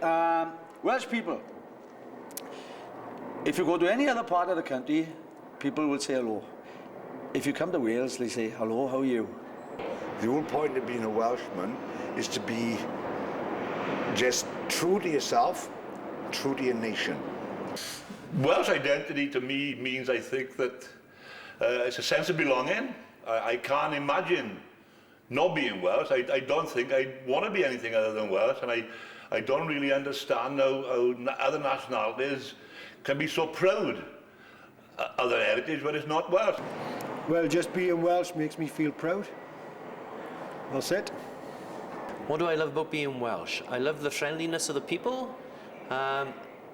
Welsh people, if you go to any other part of the country, people will say hello. If you come to Wales, they say, hello, how are you? The whole point of being a Welshman is to be just true to yourself, true to your nation. Welsh identity to me means, I think, that it's a sense of belonging. I can't imagine not being Welsh. I don't think I want to be anything other than Welsh, and I don't really understand how other nationalities can be so proud of their heritage when it's not Welsh. Well, just being Welsh makes me feel proud. That's it. What do I love about being Welsh? I love the friendliness of the people,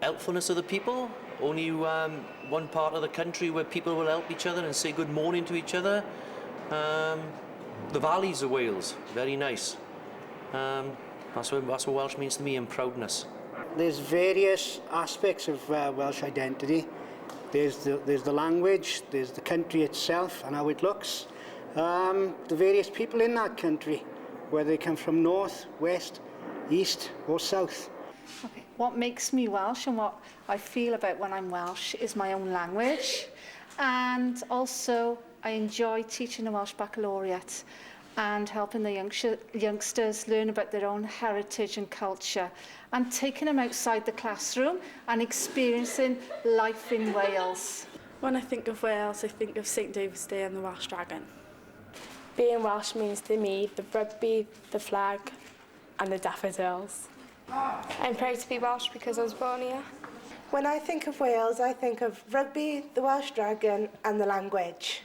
helpfulness of the people. Only one part of the country where people will help each other and say good morning to each other. The valleys of Wales, very nice. That's what Welsh means to me, and proudness. There's various aspects of Welsh identity. There's the language, there's the country itself and how it looks. The various people in that country, whether they come from north, west, east or south. Okay. What makes me Welsh and what I feel about when I'm Welsh is my own language, and also I enjoy teaching the Welsh Baccalaureate and helping the youngsters learn about their own heritage and culture, and taking them outside the classroom and experiencing life in Wales. When I think of Wales, I think of St David's Day and the Welsh Dragon. Being Welsh means to me the rugby, the flag and the daffodils. I'm proud to be Welsh because I was born here. When I think of Wales, I think of rugby, the Welsh Dragon and the language.